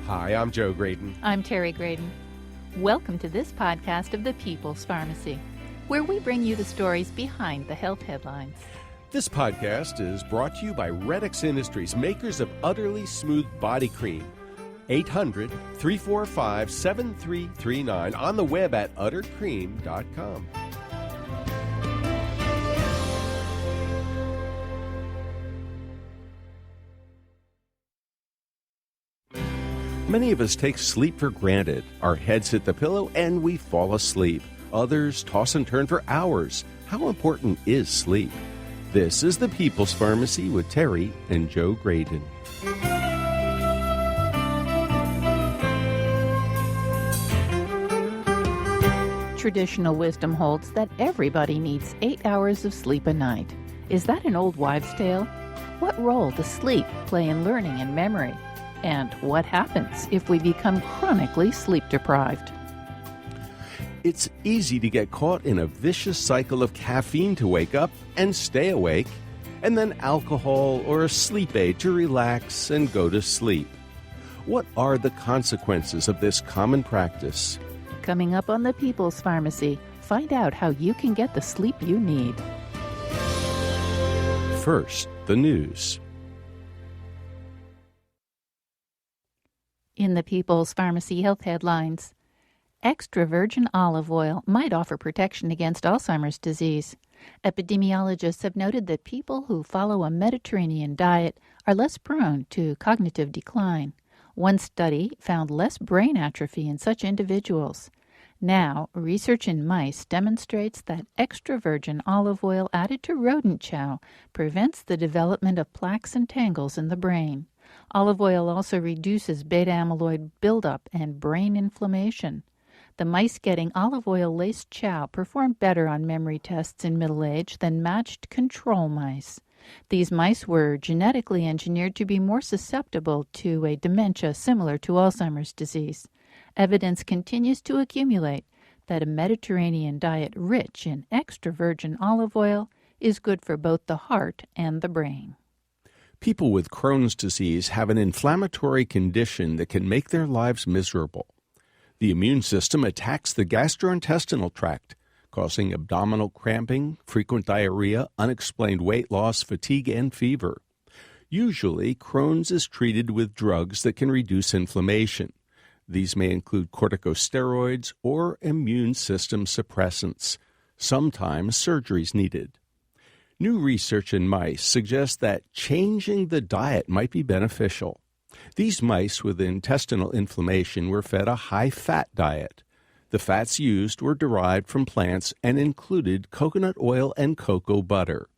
Hi, I'm Joe Graydon. I'm Terry Graydon. Welcome to this podcast of the People's Pharmacy, where we bring you the stories behind the health headlines. This podcast is brought to you by Redix Industries, makers of Utterly Smooth Body Cream. 800-345-7339, on the web at uttercream.com. Many of us take sleep for granted. Our heads hit the pillow and we fall asleep. Others toss and turn for hours. How important is sleep? This is the People's Pharmacy with Terry and Joe Graydon. Traditional wisdom holds that everybody needs 8 hours of sleep a night. Is that an old wives' tale? What role does sleep play in learning and memory? And what happens if we become chronically sleep-deprived? It's easy to get caught in a vicious cycle of caffeine to wake up and stay awake, and then alcohol or a sleep aid to relax and go to sleep. What are the consequences of this common practice? Coming up on the People's Pharmacy, find out how you can get the sleep you need. First, the news. In the People's Pharmacy Health Headlines, extra virgin olive oil might offer protection against Alzheimer's disease. Epidemiologists have noted that people who follow a Mediterranean diet are less prone to cognitive decline. One study found less brain atrophy in such individuals. Now, research in mice demonstrates that extra virgin olive oil added to rodent chow prevents the development of plaques and tangles in the brain. Olive oil also reduces beta-amyloid buildup and brain inflammation. The mice getting olive oil-laced chow performed better on memory tests in middle age than matched control mice. These mice were genetically engineered to be more susceptible to a dementia similar to Alzheimer's disease. Evidence continues to accumulate that a Mediterranean diet rich in extra virgin olive oil is good for both the heart and the brain. People with Crohn's disease have an inflammatory condition that can make their lives miserable. The immune system attacks the gastrointestinal tract, causing abdominal cramping, frequent diarrhea, unexplained weight loss, fatigue, and fever. Usually, Crohn's is treated with drugs that can reduce inflammation. These may include corticosteroids or immune system suppressants. Sometimes surgery is needed. New research in mice suggests that changing the diet might be beneficial. These mice with intestinal inflammation were fed a high-fat diet. The fats used were derived from plants and included coconut oil and cocoa butter.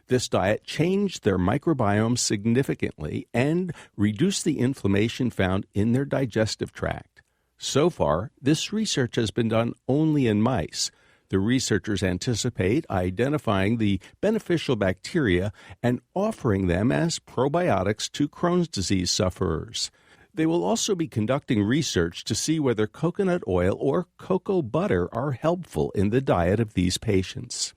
This diet changed their microbiome significantly and reduced the inflammation found in their digestive tract. So far, this research has been done only in mice. The researchers anticipate identifying the beneficial bacteria and offering them as probiotics to Crohn's disease sufferers. They will also be conducting research to see whether coconut oil or cocoa butter are helpful in the diet of these patients.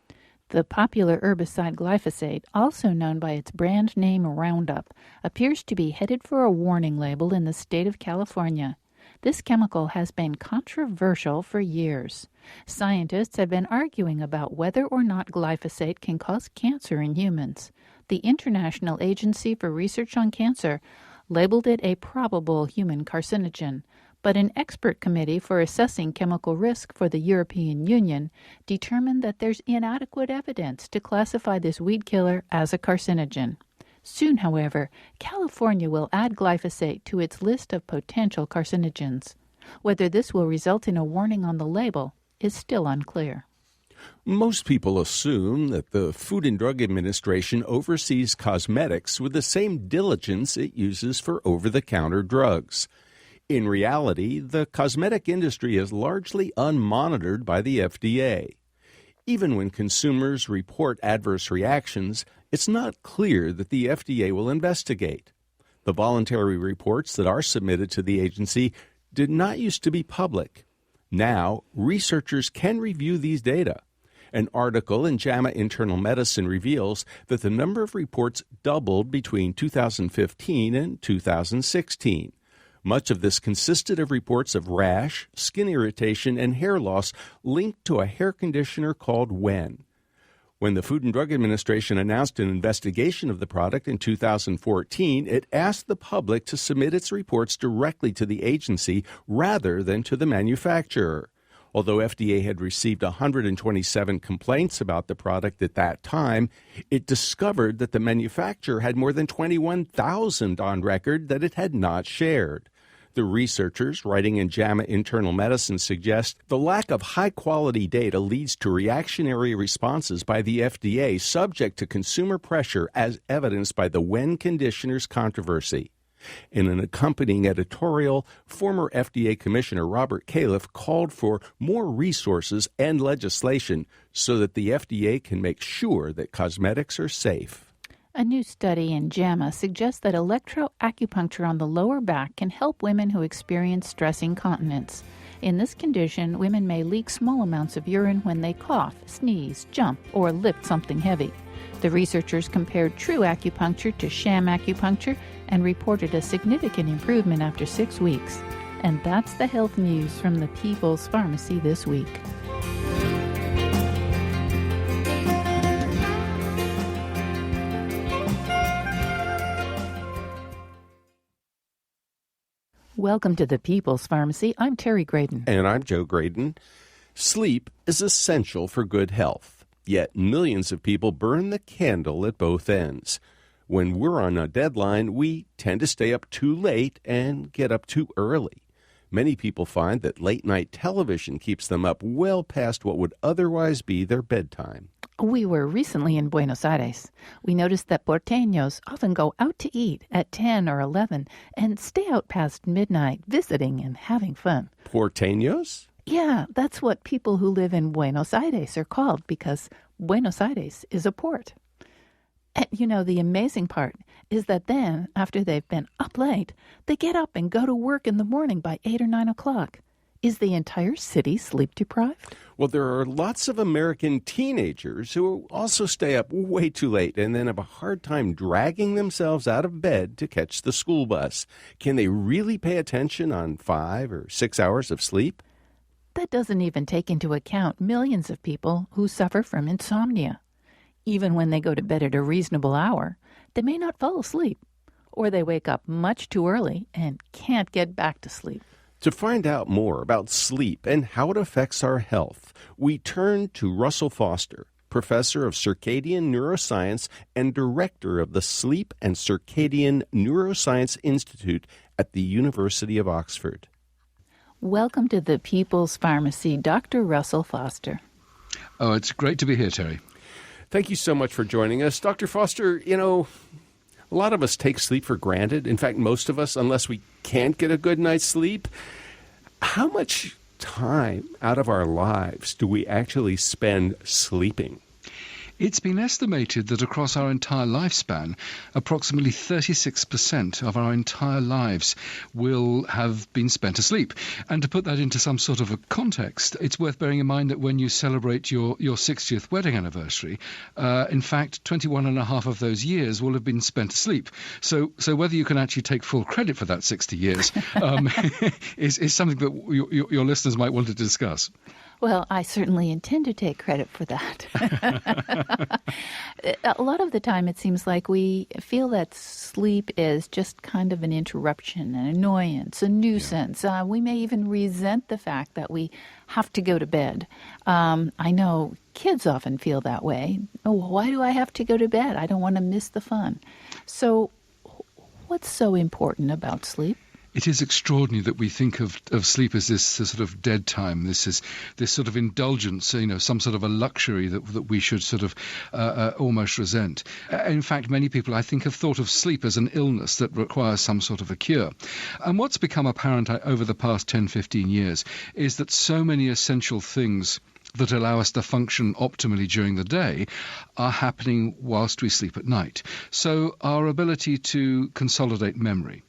The popular herbicide glyphosate, also known by its brand name Roundup, appears to be headed for a warning label in the state of California. This chemical has been controversial for years. Scientists have been arguing about whether or not glyphosate can cause cancer in humans. The International Agency for Research on Cancer labeled it a probable human carcinogen, but an expert committee for assessing chemical risk for the European Union determined that there's inadequate evidence to classify this weed killer as a carcinogen. Soon, however, California will add glyphosate to its list of potential carcinogens. Whether this will result in a warning on the label is still unclear. Most people assume that the Food and Drug Administration oversees cosmetics with the same diligence it uses for over-the-counter drugs. In reality, the cosmetic industry is largely unmonitored by the FDA. Even when consumers report adverse reactions, it's not clear that the FDA will investigate. The voluntary reports that are submitted to the agency did not used to be public. Now, researchers can review these data. An article in JAMA Internal Medicine reveals that the number of reports doubled between 2015 and 2016. Much of this consisted of reports of rash, skin irritation, and hair loss linked to a hair conditioner called Wen. When the Food and Drug Administration announced an investigation of the product in 2014, it asked the public to submit its reports directly to the agency rather than to the manufacturer. Although FDA had received 127 complaints about the product at that time, it discovered that the manufacturer had more than 21,000 on record that it had not shared. The researchers writing in JAMA Internal Medicine suggest the lack of high-quality data leads to reactionary responses by the FDA subject to consumer pressure as evidenced by the Wen conditioners controversy. In an accompanying editorial, former FDA Commissioner Robert Califf called for more resources and legislation so that the FDA can make sure that cosmetics are safe. A new study in JAMA suggests that electroacupuncture on the lower back can help women who experience stress incontinence. In this condition, women may leak small amounts of urine when they cough, sneeze, jump, or lift something heavy. The researchers compared true acupuncture to sham acupuncture and reported a significant improvement after 6 weeks. And that's the health news from the People's Pharmacy this week. Welcome to the People's Pharmacy. I'm Terry Graydon. And I'm Joe Graydon. Sleep is essential for good health, yet millions of people burn the candle at both ends. When we're on a deadline, we tend to stay up too late and get up too early. Many people find that late-night television keeps them up well past what would otherwise be their bedtime. We were recently in Buenos Aires. We noticed that porteños often go out to eat at 10 or 11 and stay out past midnight visiting and having fun. Porteños? Yeah, that's what people who live in Buenos Aires are called because Buenos Aires is a port. And you know, the amazing part is that then, after they've been up late, they get up and go to work in the morning by 8 or 9 o'clock. Is the entire city sleep-deprived? Well, there are lots of American teenagers who also stay up way too late and then have a hard time dragging themselves out of bed to catch the school bus. Can they really pay attention on 5 or 6 hours of sleep? That doesn't even take into account millions of people who suffer from insomnia. Even when they go to bed at a reasonable hour, they may not fall asleep, or they wake up much too early and can't get back to sleep. To find out more about sleep and how it affects our health, we turn to Russell Foster, professor of circadian neuroscience and director of the Sleep and Circadian Neuroscience Institute at the University of Oxford. Welcome to the People's Pharmacy, Dr. Russell Foster. Oh, it's great to be here, Terry. Thank you so much for joining us. Dr. Foster, you know, a lot of us take sleep for granted. In fact, most of us, unless we can't get a good night's sleep. How much time out of our lives do we actually spend sleeping? It's been estimated that across our entire lifespan, approximately 36% of our entire lives will have been spent asleep. And to put that into some sort of a context, it's worth bearing in mind that when you celebrate your 60th wedding anniversary, in fact, 21 and a half of those years will have been spent asleep. So whether you can actually take full credit for that 60 years is something that your listeners might want to discuss. Well, I certainly intend to take credit for that. A lot of the time it seems like we feel that sleep is just kind of an interruption, an annoyance, a nuisance. Yeah. We may even resent the fact that we have to go to bed. I know kids often feel that way. Oh, why do I have to go to bed? I don't want to miss the fun. So what's so important about sleep? It is extraordinary that we think of sleep as this sort of dead time, this sort of indulgence, some sort of a luxury that we should sort of almost resent. In fact, many people, I think, have thought of sleep as an illness that requires some sort of a cure. And what's become apparent over the past 10, 15 years is that so many essential things that allow us to function optimally during the day are happening whilst we sleep at night. So our ability to consolidate memory,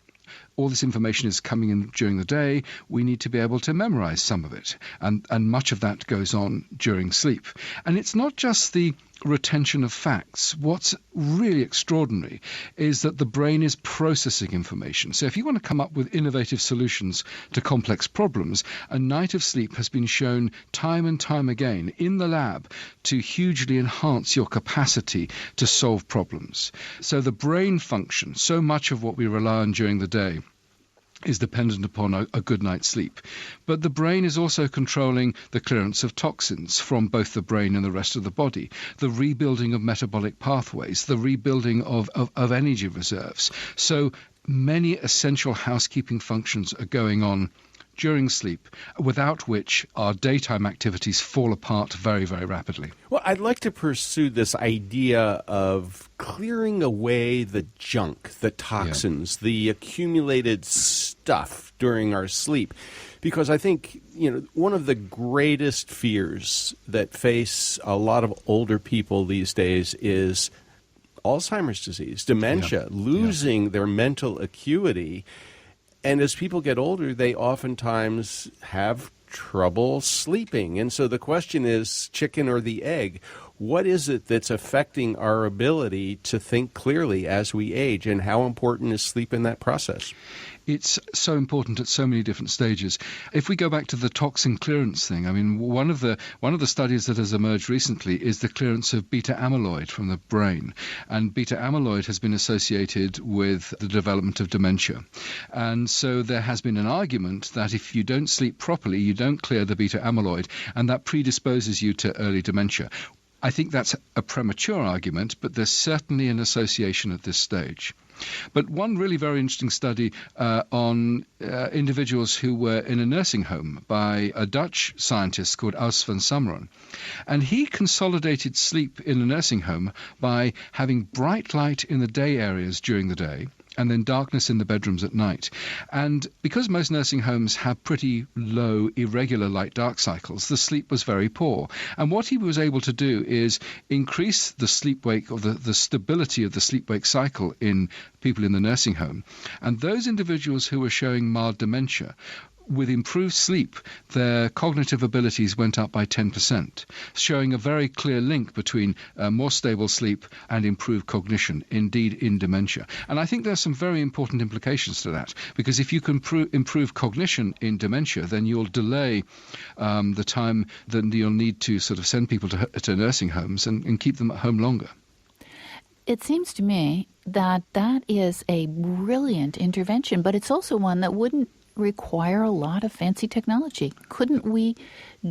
all this information is coming in during the day, we need to be able to memorize some of it. And much of that goes on during sleep. And it's not just the retention of facts. What's really extraordinary is that the brain is processing information. So if you want to come up with innovative solutions to complex problems, a night of sleep has been shown time and time again in the lab to hugely enhance your capacity to solve problems. So the brain function, so much of what we rely on during the day, is dependent upon a good night's sleep. But the brain is also controlling the clearance of toxins from both the brain and the rest of the body, the rebuilding of metabolic pathways, the rebuilding of energy reserves. So many essential housekeeping functions are going on during sleep, without which our daytime activities fall apart very, very rapidly. Well, I'd like to pursue this idea of clearing away the junk, the toxins, the accumulated stuff during our sleep. Because I think, one of the greatest fears that face a lot of older people these days is Alzheimer's disease, dementia, losing their mental acuity. And as people get older, they oftentimes have trouble sleeping. And so the question is, chicken or the egg? What is it that's affecting our ability to think clearly as we age, and how important is sleep in that process? It's so important at so many different stages. If we go back to the toxin clearance thing, I mean, one of the studies that has emerged recently is the clearance of beta amyloid from the brain. And beta amyloid has been associated with the development of dementia. And so there has been an argument that if you don't sleep properly, you don't clear the beta amyloid, and that predisposes you to early dementia. I think that's a premature argument, but there's certainly an association at this stage. But one really very interesting study on individuals who were in a nursing home by a Dutch scientist called Aus van Samron. And he consolidated sleep in a nursing home by having bright light in the day areas during the day, and then darkness in the bedrooms at night. And because most nursing homes have pretty low, irregular light-dark cycles, the sleep was very poor. And what he was able to do is increase the sleep-wake, or the stability of the sleep-wake cycle in people in the nursing home. And those individuals who were showing mild dementia, with improved sleep, their cognitive abilities went up by 10%, showing a very clear link between more stable sleep and improved cognition, indeed in dementia. And I think there are some very important implications to that, because if you can improve cognition in dementia, then you'll delay the time that you'll need to sort of send people to nursing homes and keep them at home longer. It seems to me that is a brilliant intervention, but it's also one that wouldn't require a lot of fancy technology. Couldn't we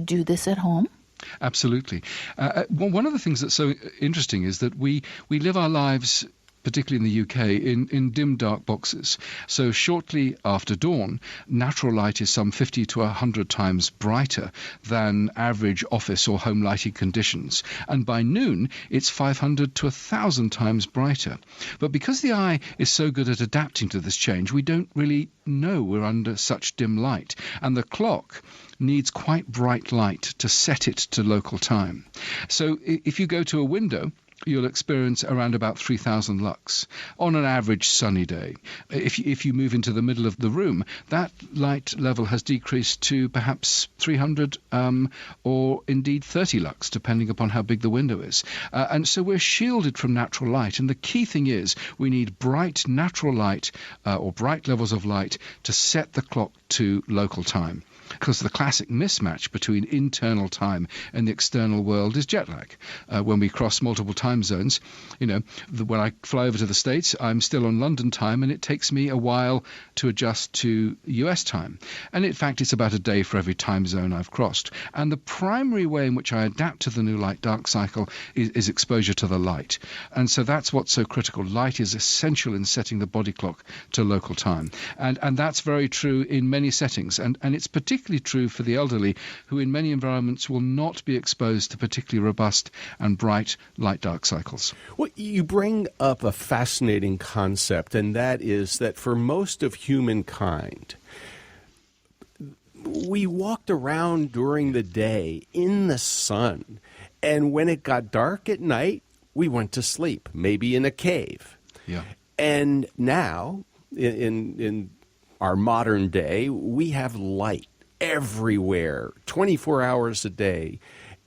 do this at home? Absolutely. One of the things that's so interesting is that we live our lives, particularly in the UK, in dim, dark boxes. So shortly after dawn, natural light is some 50 to 100 times brighter than average office or home lighting conditions. And by noon, it's 500 to 1,000 times brighter. But because the eye is so good at adapting to this change, we don't really know we're under such dim light. And the clock needs quite bright light to set it to local time. So if you go to a window, you'll experience around about 3,000 lux on an average sunny day. If you move into the middle of the room, that light level has decreased to perhaps 300 or indeed 30 lux, depending upon how big the window is. And so we're shielded from natural light. And the key thing is we need bright natural light or bright levels of light to set the clock to local time. Because the classic mismatch between internal time and the external world is jet lag. When we cross multiple time zones, when I fly over to the States, I'm still on London time, and it takes me a while to adjust to US time. And in fact, it's about a day for every time zone I've crossed. And the primary way in which I adapt to the new light-dark cycle is exposure to the light. And so that's what's so critical. Light is essential in setting the body clock to local time. And that's very true in many settings. And it's particularly true for the elderly, who in many environments will not be exposed to particularly robust and bright light-dark cycles. Well, you bring up a fascinating concept, and that is that for most of humankind, we walked around during the day in the sun, and when it got dark at night, we went to sleep, maybe in a cave. Yeah. And now, in our modern day, we have light everywhere, 24 hours a day.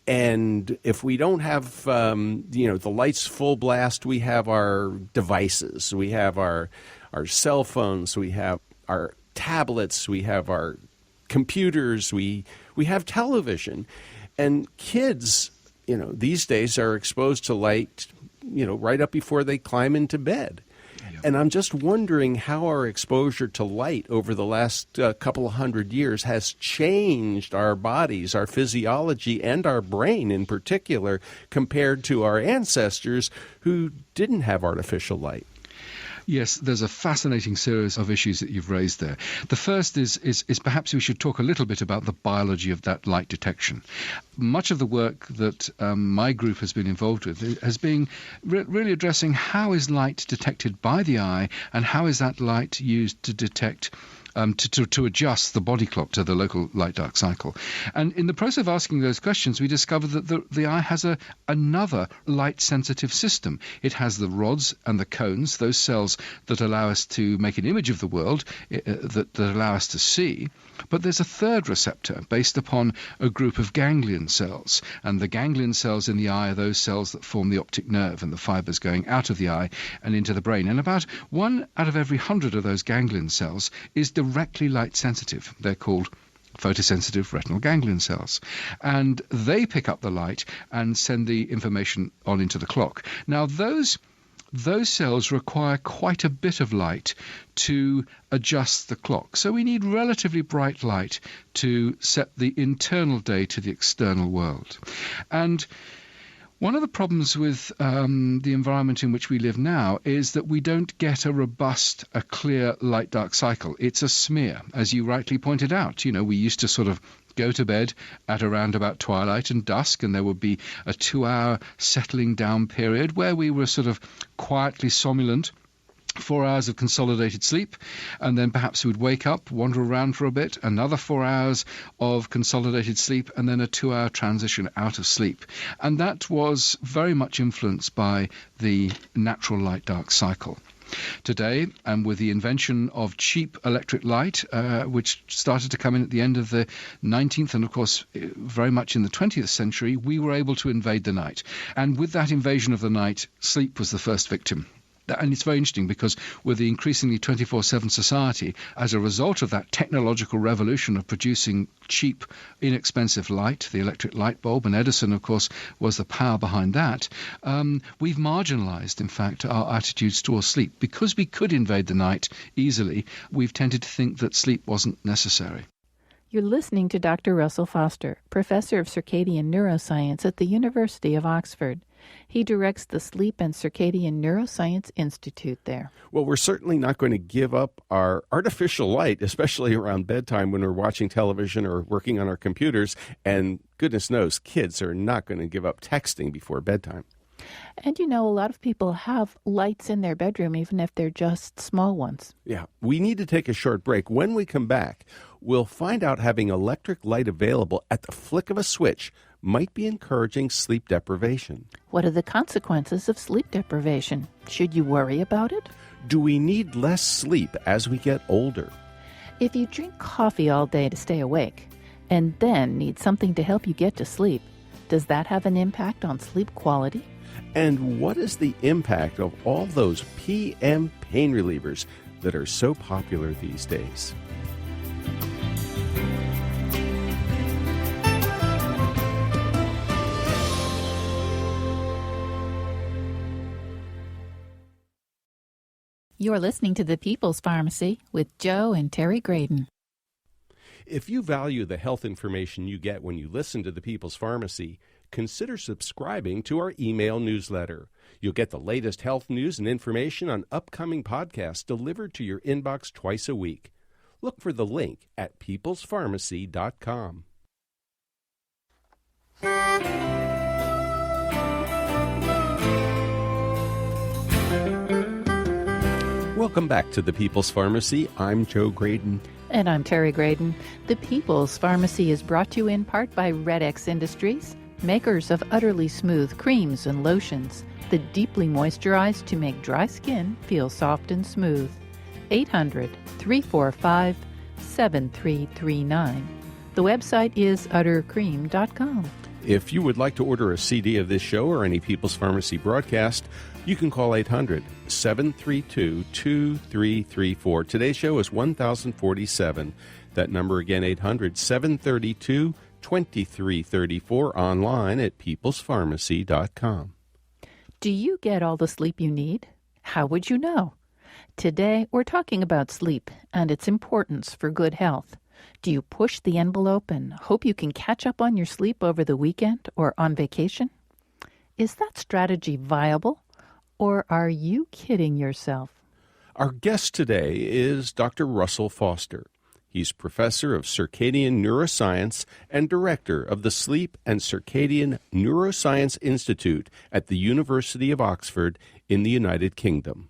And if we don't have, the lights full blast, we have our devices. We have our cell phones. We have our tablets. We have our computers. We have television. And kids, these days are exposed to light, right up before they climb into bed. Yeah. And I'm just wondering how our exposure to light over the last couple of hundred years has changed our bodies, our physiology, and our brain in particular, compared to our ancestors who didn't have artificial light. Yes, there's a fascinating series of issues that you've raised there. The first is perhaps we should talk a little bit about the biology of that light detection. Much of the work that my group has been involved with has been really addressing how is light detected by the eye and how is that light used to detect to adjust the body clock to the local light-dark cycle. And in the process of asking those questions, we discovered that the eye has another light-sensitive system. It has the rods and the cones, those cells that allow us to make an image of the world, that allow us to see. But there's a third receptor based upon a group of ganglion cells. And the ganglion cells in the eye are those cells that form the optic nerve and the fibers going out of the eye and into the brain. And about 1 out of every 100 of those ganglion cells is directly light sensitive. They're called photosensitive retinal ganglion cells. And they pick up the light and send the information on into the clock. Now, those cells require quite a bit of light to adjust the clock. So we need relatively bright light to set the internal day to the external world. And one of the problems with the environment in which we live now is that we don't get a clear light-dark cycle. It's a smear, as you rightly pointed out. We used to sort of go to bed at around about twilight and dusk, and there would be a 2-hour settling down period where we were sort of quietly somnolent, 4 hours of consolidated sleep, and then perhaps we'd wake up, wander around for a bit, another 4 hours of consolidated sleep, and then a 2-hour transition out of sleep. And that was very much influenced by the natural light-dark cycle. Today, and with the invention of cheap electric light, which started to come in at the end of the 19th and, of course, very much in the 20th century, we were able to invade the night. And with that invasion of the night, sleep was the first victim. And it's very interesting because with the increasingly 24/7 society, as a result of that technological revolution of producing cheap, inexpensive light, the electric light bulb, and Edison, of course, was the power behind that, we've marginalized, in fact, our attitudes towards sleep. Because we could invade the night easily, we've tended to think that sleep wasn't necessary. You're listening to Dr. Russell Foster, Professor of Circadian Neuroscience at the University of Oxford. He directs the Sleep and Circadian Neuroscience Institute there. Well, we're certainly not going to give up our artificial light, especially around bedtime when we're watching television or working on our computers. And goodness knows, kids are not going to give up texting before bedtime. And a lot of people have lights in their bedroom, even if they're just small ones. Yeah, we need to take a short break. When we come back, we'll find out having electric light available at the flick of a switch might be encouraging sleep deprivation. What are the consequences of sleep deprivation? Should you worry about it? Do we need less sleep as we get older? If you drink coffee all day to stay awake, and then need something to help you get to sleep, does that have an impact on sleep quality? And what is the impact of all those PM pain relievers that are so popular these days? You're listening to The People's Pharmacy with Joe and Terry Graydon. If you value the health information you get when you listen to The People's Pharmacy, consider subscribing to our email newsletter. You'll get the latest health news and information on upcoming podcasts delivered to your inbox twice a week. Look for the link at peoplespharmacy.com. Welcome back to The People's Pharmacy. I'm Joe Graydon. And I'm Terry Graydon. The People's Pharmacy is brought to you in part by Red X Industries, makers of utterly smooth creams and lotions that deeply moisturize to make dry skin feel soft and smooth. 800-345-7339. The website is uttercream.com. If you would like to order a CD of this show or any People's Pharmacy broadcast, you can call 800-732-2334. Today's show is 1047. That number again, 800-732-2334, online at peoplespharmacy.com. Do you get all the sleep you need? How would you know? Today, we're talking about sleep and its importance for good health. Do you push the envelope and hope you can catch up on your sleep over the weekend or on vacation? Is that strategy viable, or are you kidding yourself? Our guest today is Dr. Russell Foster. He's professor of circadian neuroscience and director of the Sleep and Circadian Neuroscience Institute at the University of Oxford in the United Kingdom.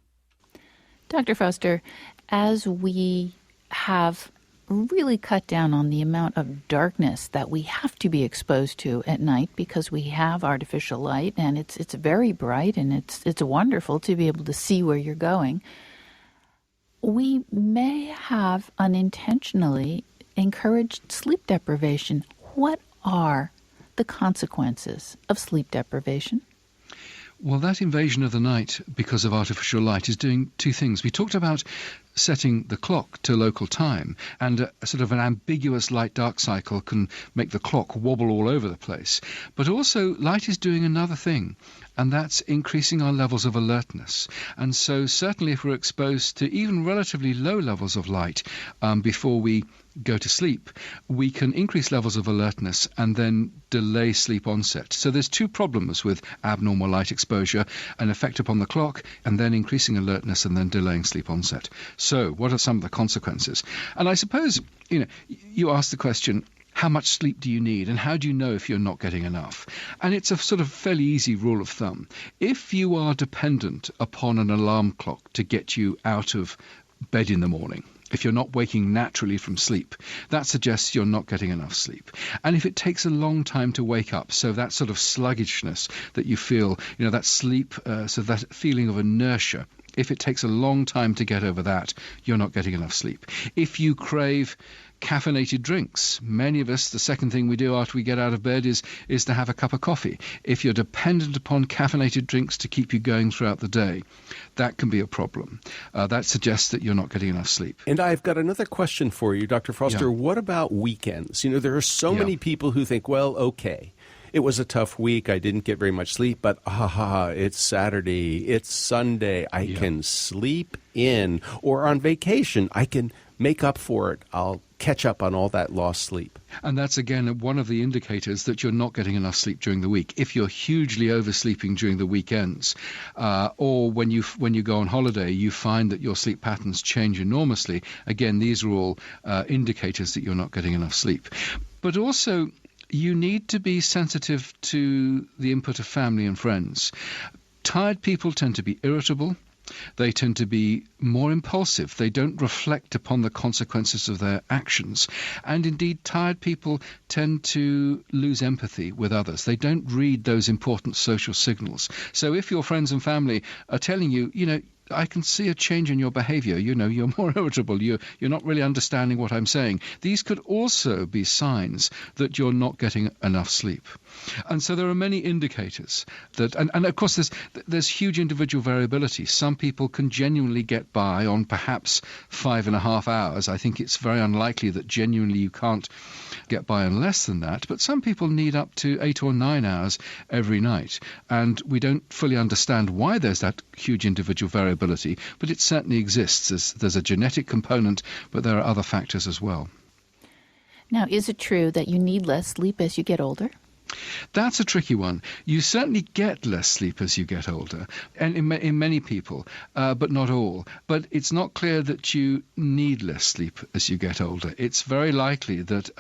Dr. Foster, as we have really cut down on the amount of darkness that we have to be exposed to at night because we have artificial light and it's very bright and it's wonderful to be able to see where you're going, we may have unintentionally encouraged sleep deprivation. What are the consequences of sleep deprivation? Well, that invasion of the night because of artificial light is doing two things. We talked about setting the clock to local time, and a sort of an ambiguous light-dark cycle can make the clock wobble all over the place. But also, light is doing another thing, and that's increasing our levels of alertness. And so certainly if we're exposed to even relatively low levels of light before we go to sleep, we can increase levels of alertness and then delay sleep onset. So there's two problems with abnormal light exposure: an effect upon the clock and then increasing alertness and then delaying sleep onset. So what are some of the consequences? And I suppose, you asked the question, how much sleep do you need and how do you know if you're not getting enough? And it's a sort of fairly easy rule of thumb. If you are dependent upon an alarm clock to get you out of bed in the morning, if you're not waking naturally from sleep, that suggests you're not getting enough sleep. And if it takes a long time to wake up, so that sort of sluggishness that you feel, that sleep, so that feeling of inertia, if it takes a long time to get over that, you're not getting enough sleep. If you crave caffeinated drinks, many of us, the second thing we do after we get out of bed is to have a cup of coffee. If you're dependent upon caffeinated drinks to keep you going throughout the day, that can be a problem. That suggests that you're not getting enough sleep. And I've got another question for you, Dr. Foster. Yeah. What about weekends? There are so many people who think, well, okay, it was a tough week. I didn't get very much sleep, but it's Saturday, it's Sunday. I can sleep in. Or on vacation, I can make up for it. I'll catch up on all that lost sleep. And that's, again, one of the indicators that you're not getting enough sleep during the week. If you're hugely oversleeping during the weekends, or when you go on holiday, you find that your sleep patterns change enormously, again, these are all indicators that you're not getting enough sleep. But also, you need to be sensitive to the input of family and friends. Tired people tend to be irritable. They tend to be more impulsive. They don't reflect upon the consequences of their actions. And indeed, tired people tend to lose empathy with others. They don't read those important social signals. So if your friends and family are telling you, I can see a change in your behavior. You're more irritable. You're not really understanding what I'm saying. These could also be signs that you're not getting enough sleep. And so there are many indicators that, and of course there's huge individual variability. Some people can genuinely get by on perhaps 5.5 hours. I think it's very unlikely that genuinely you can't get by on less than that. But some people need up to 8 or 9 hours every night. And we don't fully understand why there's that huge individual variability, but it certainly exists. There's a genetic component, but there are other factors as well. Now, is it true that you need less sleep as you get older? That's a tricky one. You certainly get less sleep as you get older, and in many people, but not all. But it's not clear that you need less sleep as you get older. It's very likely that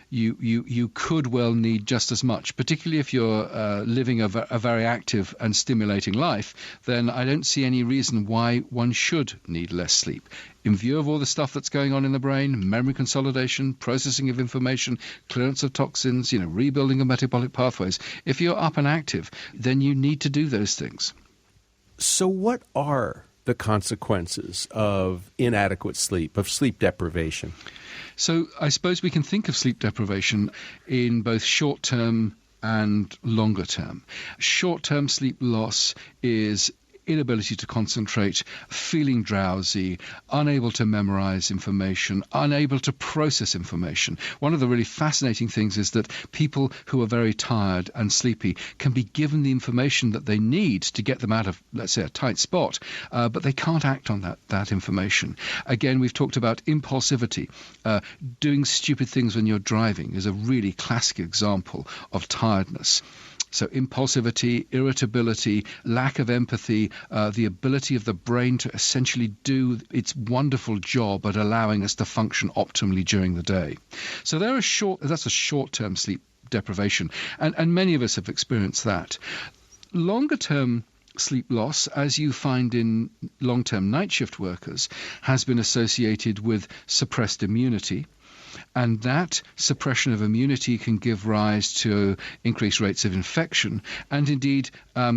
you could well need just as much, particularly if you're living a very active and stimulating life. Then I don't see any reason why one should need less sleep. In view of all the stuff that's going on in the brain, memory consolidation, processing of information, clearance of toxins, rebuilding of metabolic pathways, if you're up and active, then you need to do those things. So what are the consequences of inadequate sleep, of sleep deprivation? So I suppose we can think of sleep deprivation in both short-term and longer term. Short-term sleep loss is inability to concentrate, feeling drowsy, unable to memorize information, unable to process information. One of the really fascinating things is that people who are very tired and sleepy can be given the information that they need to get them out of, let's say, a tight spot, but they can't act on that information. Again, we've talked about impulsivity. Doing stupid things when you're driving is a really classic example of tiredness. So impulsivity, irritability, lack of empathy, the ability of the brain to essentially do its wonderful job at allowing us to function optimally during the day. So that's a short-term sleep deprivation, and many of us have experienced that. Longer-term sleep loss, as you find in long-term night shift workers, has been associated with suppressed immunity. And that suppression of immunity can give rise to increased rates of infection and indeed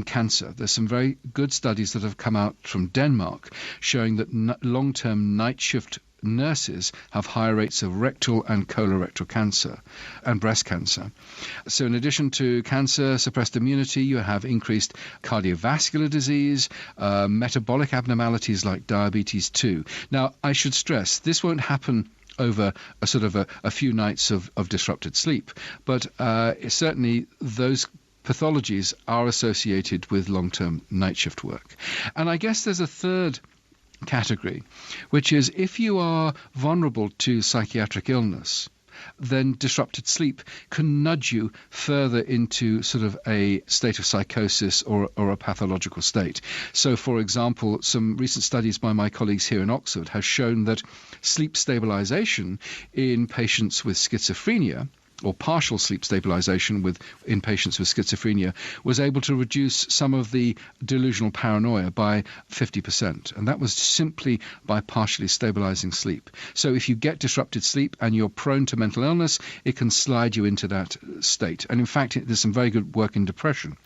cancer. There's some very good studies that have come out from Denmark showing that long-term night shift nurses have higher rates of rectal and colorectal cancer and breast cancer. So in addition to cancer, suppressed immunity, you have increased cardiovascular disease, metabolic abnormalities like diabetes too. Now, I should stress, this won't happen over a few nights of disrupted sleep. But certainly those pathologies are associated with long-term night shift work. And I guess there's a third category, which is if you are vulnerable to psychiatric illness, then disrupted sleep can nudge you further into sort of a state of psychosis or a pathological state. So, for example, some recent studies by my colleagues here in Oxford have shown that sleep stabilization in patients with schizophrenia, or partial sleep stabilization in patients with schizophrenia, was able to reduce some of the delusional paranoia by 50%. And that was simply by partially stabilizing sleep. So if you get disrupted sleep and you're prone to mental illness, it can slide you into that state. And in fact, there's some very good work in depression.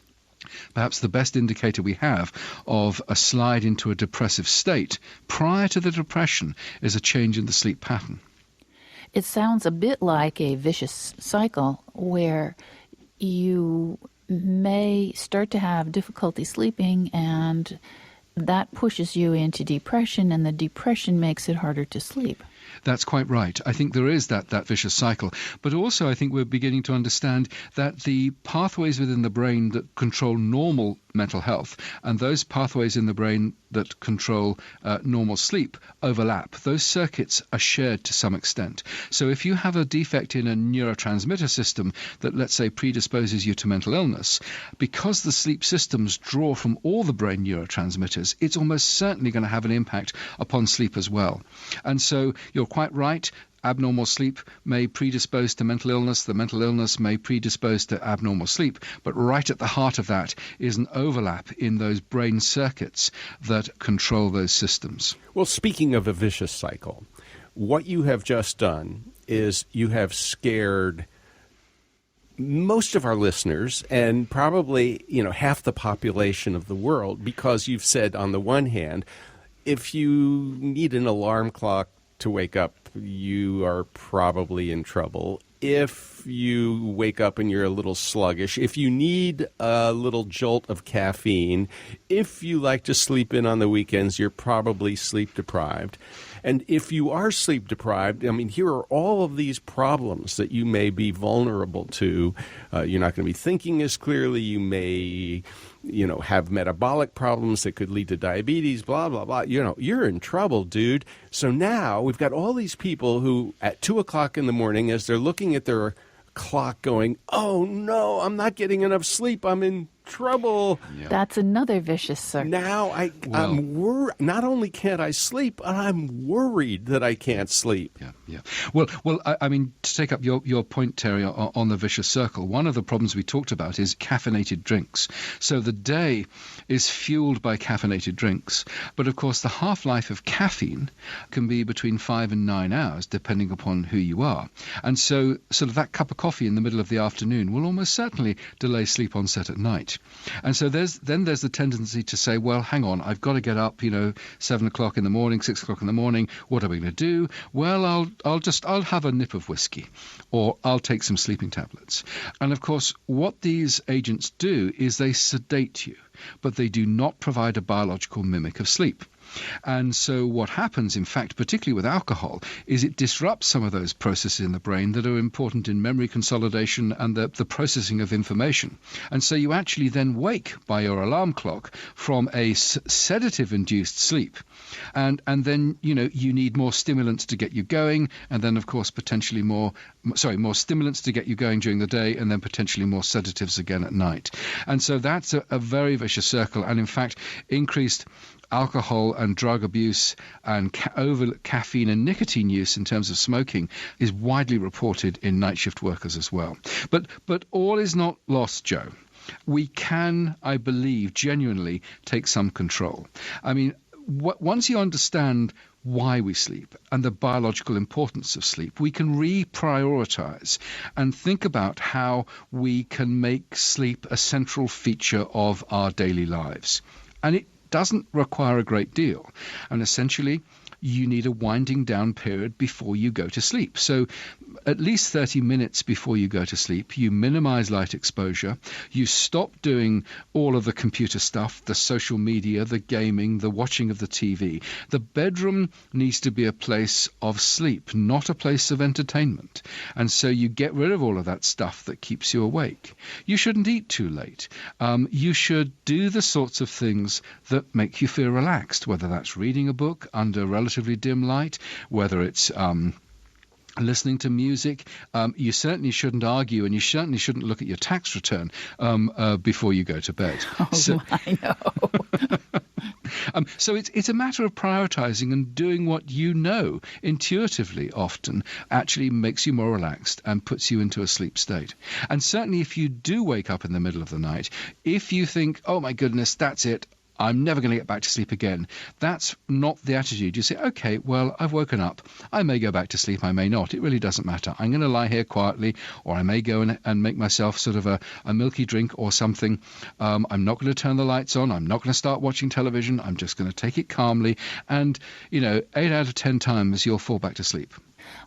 Perhaps the best indicator we have of a slide into a depressive state prior to the depression is a change in the sleep pattern. It sounds a bit like a vicious cycle where you may start to have difficulty sleeping and that pushes you into depression, and the depression makes it harder to sleep. That's quite right. I think there is that vicious cycle. But also I think we're beginning to understand that the pathways within the brain that control normal mental health and those pathways in the brain that control normal sleep overlap. Those circuits are shared to some extent. So if you have a defect in a neurotransmitter system that, let's say, predisposes you to mental illness, because the sleep systems draw from all the brain neurotransmitters, it's almost certainly going to have an impact upon sleep as well. And so you're quite right. Abnormal sleep may predispose to mental illness. The mental illness may predispose to abnormal sleep. But right at the heart of that is an overlap in those brain circuits that control those systems. Well, speaking of a vicious cycle, what you have just done is you have scared most of our listeners and probably, half the population of the world, because you've said, on the one hand, if you need an alarm clock to wake up, you are probably in trouble. If you wake up and you're a little sluggish, if you need a little jolt of caffeine, if you like to sleep in on the weekends, you're probably sleep deprived. And if you are sleep deprived, here are all of these problems that you may be vulnerable to. You're not going to be thinking as clearly. You may, have metabolic problems that could lead to diabetes, blah, blah, blah. You're in trouble, dude. So now we've got all these people who at 2 o'clock in the morning, as they're looking at their clock going, oh no, I'm not getting enough sleep. I'm in trouble. Yeah. That's another vicious circle. Now I'm worried. Not only can't I sleep, I'm worried that I can't sleep. Yeah. Well, to take up your point, Terry, on the vicious circle, one of the problems we talked about is caffeinated drinks. So the day is fueled by caffeinated drinks, but of course the half-life of caffeine can be between 5 and 9 hours, depending upon who you are. And so sort of that cup of coffee in the middle of the afternoon will almost certainly delay sleep onset at night. And so there's the tendency to say, well, hang on, I've got to get up, 7 o'clock in the morning, 6 o'clock in the morning. What are we going to do? Well, I'll have a nip of whiskey, or I'll take some sleeping tablets. And of course, what these agents do is they sedate you, but they do not provide a biological mimic of sleep. And so what happens, in fact, particularly with alcohol, is it disrupts some of those processes in the brain that are important in memory consolidation and the processing of information. And so you actually then wake by your alarm clock from a sedative-induced sleep. And then, you need more stimulants to get you going, and then, of course, potentially more stimulants to get you going during the day, and then potentially more sedatives again at night. And so that's a very vicious circle, and in fact, increased alcohol and drug abuse and over caffeine and nicotine use in terms of smoking is widely reported in night shift workers as well. But all is not lost, Joe. We can, I believe, genuinely take some control. I mean, once you understand why we sleep and the biological importance of sleep, we can reprioritize and think about how we can make sleep a central feature of our daily lives. And it doesn't require a great deal. And essentially, you need a winding down period before you go to sleep. So at least 30 minutes before you go to sleep, you minimize light exposure. You stop doing all of the computer stuff, the social media, the gaming, the watching of the TV. The bedroom needs to be a place of sleep, not a place of entertainment. And so you get rid of all of that stuff that keeps you awake. You shouldn't eat too late. You should do the sorts of things that make you feel relaxed, whether that's reading a book under relatively dim light, whether it's listening to music. You certainly shouldn't argue, and you certainly shouldn't look at your tax return before you go to bed. I know. So it's a matter of prioritizing and doing what you know intuitively often actually makes you more relaxed and puts you into a sleep state. And certainly if you do wake up in the middle of the night, if you think, oh my goodness, that's it, I'm never going to get back to sleep again. That's not the attitude. You say, okay, well, I've woken up. I may go back to sleep. I may not. It really doesn't matter. I'm going to lie here quietly, or I may go and make myself sort of a milky drink or something. I'm not going to turn the lights on. I'm not going to start watching television. I'm just going to take it calmly. And, 8 out of 10 times you'll fall back to sleep.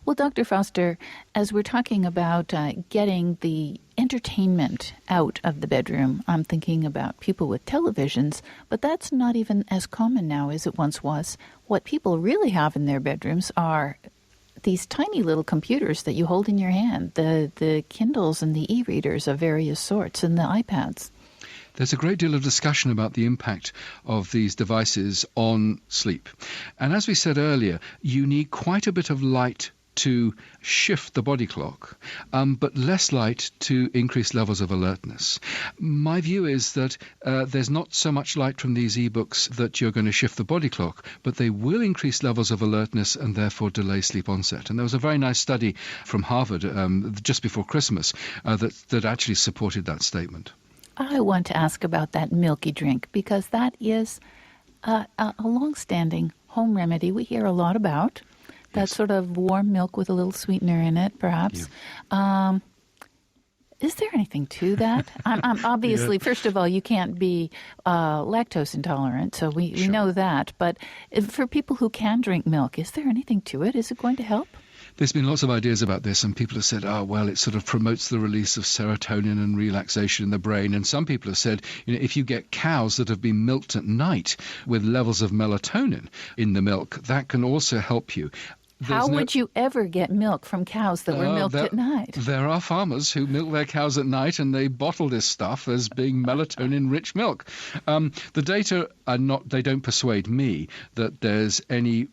Well, Dr. Foster, as we're talking about getting the entertainment out of the bedroom, I'm thinking about people with televisions, but that's not even as common now as it once was. What people really have in their bedrooms are these tiny little computers that you hold in your hand, the Kindles and the e-readers of various sorts and the iPads. There's a great deal of discussion about the impact of these devices on sleep. And as we said earlier, you need quite a bit of light to shift the body clock, but less light to increase levels of alertness. My view is that there's not so much light from these ebooks that you're going to shift the body clock, but they will increase levels of alertness and therefore delay sleep onset. And there was a very nice study from Harvard just before Christmas that actually supported that statement. I want to ask about that milky drink because that is a long-standing home remedy we hear a lot about. That Yes. sort of warm milk with a little sweetener in it, perhaps. Yeah. Is there anything to that? I'm obviously, First of all, you can't be lactose intolerant, so we Sure. know that. But for people who can drink milk, is there anything to it? Is it going to help? There's been lots of ideas about this, and people have said, it sort of promotes the release of serotonin and relaxation in the brain. And some people have said, if you get cows that have been milked at night with levels of melatonin in the milk, that can also help you. How would you ever get milk from cows that were milked at night? There are farmers who milk their cows at night and they bottle this stuff as being melatonin-rich milk. The data they don't persuade me that there's any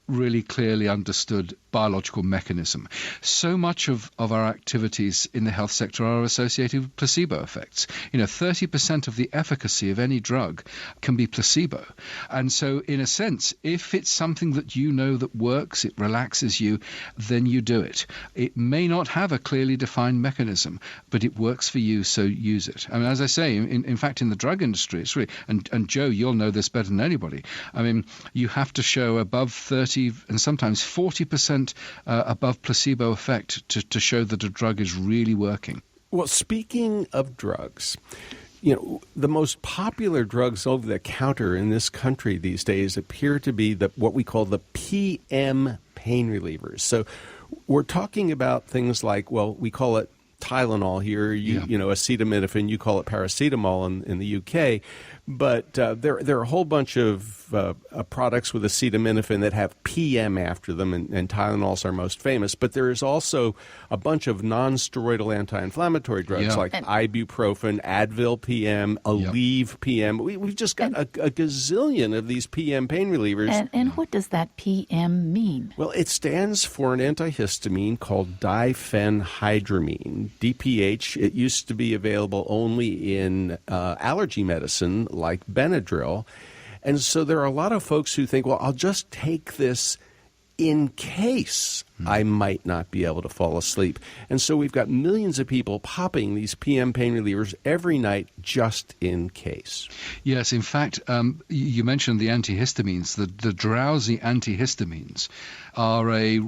really clearly understood biological mechanism. So much of our activities in the health sector are associated with placebo effects. 30% of the efficacy of any drug can be placebo. And so, in a sense, if it's something that you know that works, it relaxes you, then you do it. It may not have a clearly defined mechanism, but it works for you, so use it. I mean, as I say, in fact, in the drug industry, it's really, and Joe, you'll know this better than anybody. I mean, you have to show above 30 and sometimes 40% above placebo effect to show that a drug is really working. Well, speaking of drugs, The most popular drugs over the counter in this country these days appear to be what we call the PM pain relievers. So we're talking about things like, well, we call it Tylenol here, acetaminophen, you call it paracetamol in the UK. But there are a whole bunch of products with acetaminophen that have PM after them, and Tylenols are most famous. But there is also a bunch of non-steroidal anti-inflammatory drugs like ibuprofen, Advil PM, Aleve PM. We've just got a gazillion of these PM pain relievers. And what does that PM mean? Well, it stands for an antihistamine called diphenhydramine, DPH. It used to be available only in allergy medicine like Benadryl. And so there are a lot of folks who think, well, I'll just take this in case I might not be able to fall asleep. And so we've got millions of people popping these PM pain relievers every night just in case. Yes, in fact, you mentioned the antihistamines. The drowsy antihistamines are a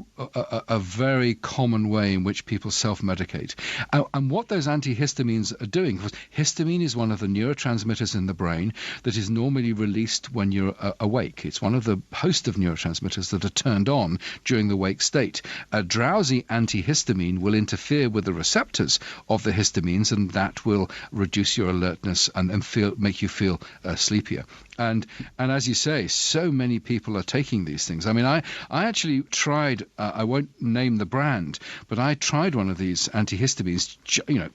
very common way in which people self-medicate. And what those antihistamines are doing, because histamine is one of the neurotransmitters in the brain that is normally released when you're awake. It's one of the host of neurotransmitters that are turned on during the wake state. A drowsy antihistamine will interfere with the receptors of the histamines, and that will reduce your alertness and make you feel sleepier. And as you say, so many people are taking these things. I mean, I actually tried, I won't name the brand, but I tried one of these antihistamines,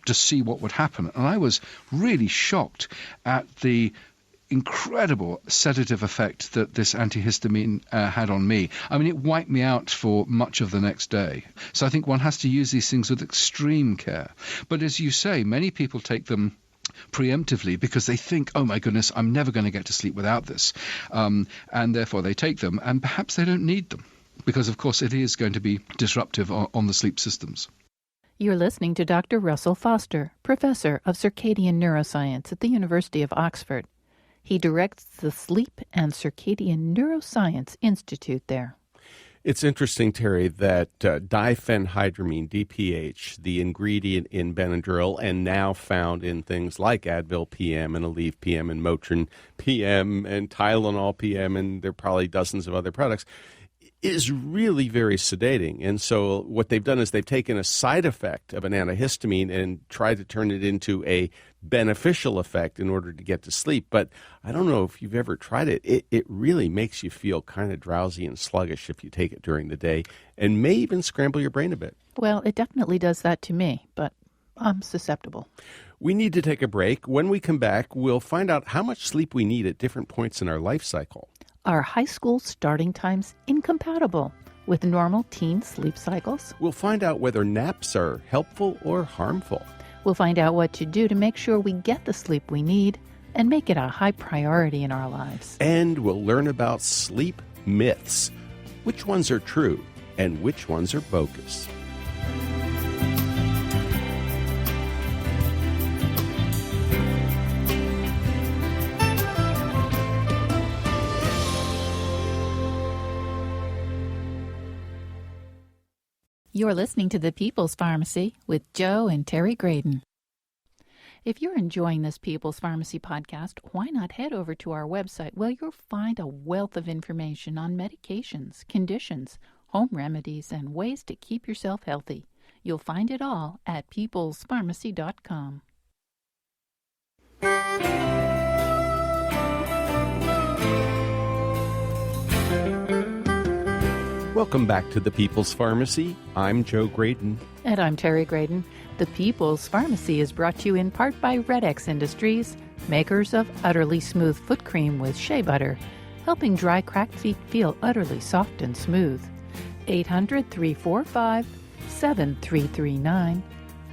to see what would happen. And I was really shocked at the incredible sedative effect that this antihistamine had on me. I mean, it wiped me out for much of the next day. So I think one has to use these things with extreme care. But as you say, many people take them preemptively because they think, oh my goodness, I'm never going to get to sleep without this. And therefore they take them, and perhaps they don't need them because, of course, it is going to be disruptive on the sleep systems. You're listening to Dr. Russell Foster, Professor of Circadian Neuroscience at the University of Oxford. He directs the Sleep and Circadian Neuroscience Institute there. It's interesting, Terry, that diphenhydramine, DPH, the ingredient in Benadryl and now found in things like Advil PM and Aleve PM and Motrin PM and Tylenol PM, and there are probably dozens of other products, is really very sedating. And so what they've done is they've taken a side effect of an antihistamine and tried to turn it into a beneficial effect in order to get to sleep. But I don't know if you've ever tried it. It really makes you feel kind of drowsy and sluggish if you take it during the day, and may even scramble your brain a bit. Well, it definitely does that to me, but I'm susceptible. We need to take a break. When we come back, we'll find out how much sleep we need at different points in our life cycle. Are high school starting times incompatible with normal teen sleep cycles? We'll find out whether naps are helpful or harmful. We'll find out what to do to make sure we get the sleep we need and make it a high priority in our lives. And we'll learn about sleep myths. Which ones are true and which ones are bogus? You're listening to The People's Pharmacy with Joe and Terry Graydon. If you're enjoying this People's Pharmacy podcast, why not head over to our website where you'll find a wealth of information on medications, conditions, home remedies, and ways to keep yourself healthy. You'll find it all at peoplespharmacy.com. Welcome back to the People's Pharmacy. I'm Joe Graydon. And I'm Terry Graydon. The People's Pharmacy is brought to you in part by Red X Industries, makers of Utterly Smooth Foot Cream with shea butter, helping dry, cracked feet feel utterly soft and smooth. 800-345-7339.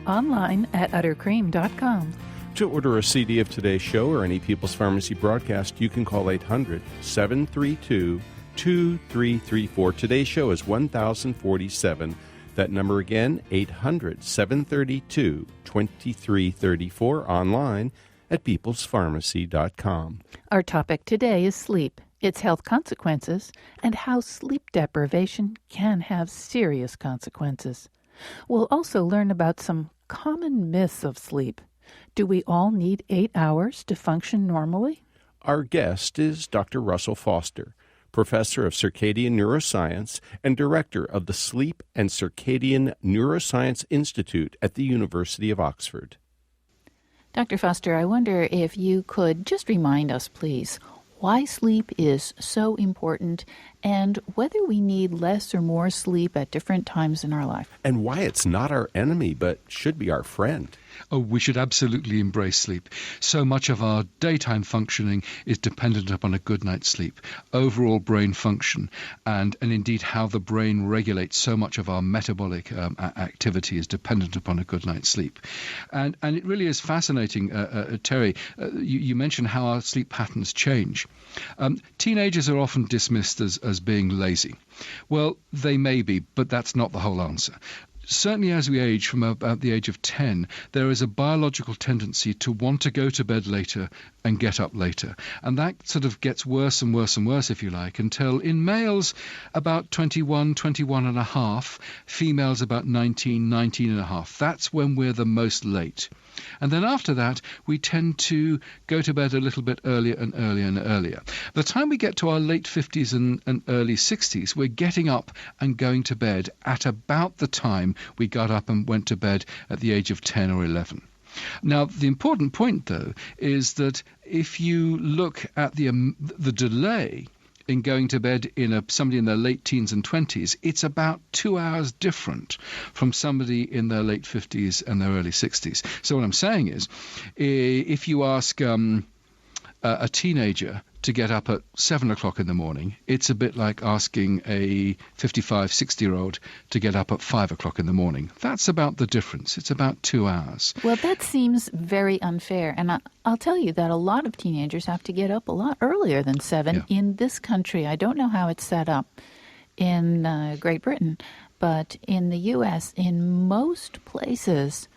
Online at uttercream.com. To order a CD of today's show or any People's Pharmacy broadcast, you can call 800-732-2334. Today's show is 1047. That number again, 800-732-2334, online at peoplespharmacy.com. Our topic today is sleep, its health consequences, and how sleep deprivation can have serious consequences. We'll also learn about some common myths of sleep. Do we all need 8 hours to function normally? Our guest is Dr. Russell Foster, professor of circadian neuroscience and director of the Sleep and Circadian Neuroscience Institute at the University of Oxford. Dr. Foster, I wonder if you could just remind us, please, why sleep is so important and whether we need less or more sleep at different times in our life. And why it's not our enemy, but should be our friend. Oh, we should absolutely embrace sleep. So much of our daytime functioning is dependent upon a good night's sleep. Overall brain function and indeed how the brain regulates so much of our metabolic activity is dependent upon a good night's sleep. And it really is fascinating, Terry, you mentioned how our sleep patterns change. Teenagers are often dismissed as being lazy. Well, they may be, but that's not the whole answer. Certainly as we age, from about the age of 10, there is a biological tendency to want to go to bed later and get up later. And that sort of gets worse and worse and worse, if you like, until in males about 21, 21 and a half, females about 19, 19 and a half. That's when we're the most late. And then after that, we tend to go to bed a little bit earlier and earlier and earlier. By the time we get to our late 50s and early 60s, we're getting up and going to bed at about the time we got up and went to bed at the age of 10 or 11. Now, the important point, though, is that if you look at the delay in going to bed in somebody in their late teens and 20s, it's about 2 hours different from somebody in their late 50s and their early 60s. So what I'm saying is, if you ask a teenager to get up at 7 o'clock in the morning, it's a bit like asking a 55, 60-year-old to get up at 5 o'clock in the morning. That's about the difference. It's about 2 hours. Well, that seems very unfair. And I'll tell you that a lot of teenagers have to get up a lot earlier than 7 in this country. I don't know how it's set up in Great Britain, but in the U.S., in most places,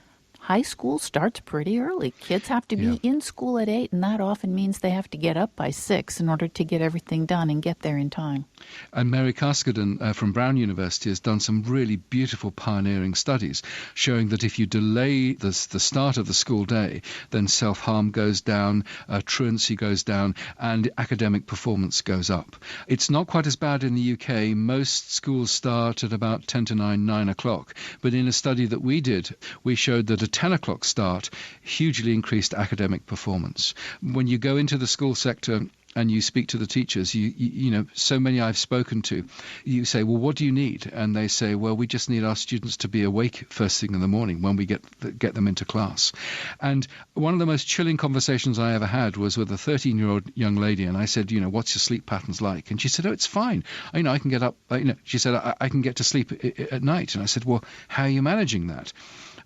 high school starts pretty early. Kids have to be in school at 8, and that often means they have to get up by 6 in order to get everything done and get there in time. And Mary Caskoden from Brown University has done some really beautiful pioneering studies showing that if you delay the start of the school day, then self-harm goes down, truancy goes down, and academic performance goes up. It's not quite as bad in the UK. Most schools start at about 10 to 9 o'clock. But in a study that we did, we showed that a 10 o'clock start hugely increased academic performance. When you go into the school sector and you speak to the teachers, you know, so many I've spoken to, you say, well, what do you need? And they say, well, we just need our students to be awake first thing in the morning when we get them into class. And one of the most chilling conversations I ever had was with a 13-year-old young lady, and I said, you know, what's your sleep patterns like? And she said, oh, it's fine. You know, I can get up, she said, I can get to sleep at night. And I said, well, how are you managing that?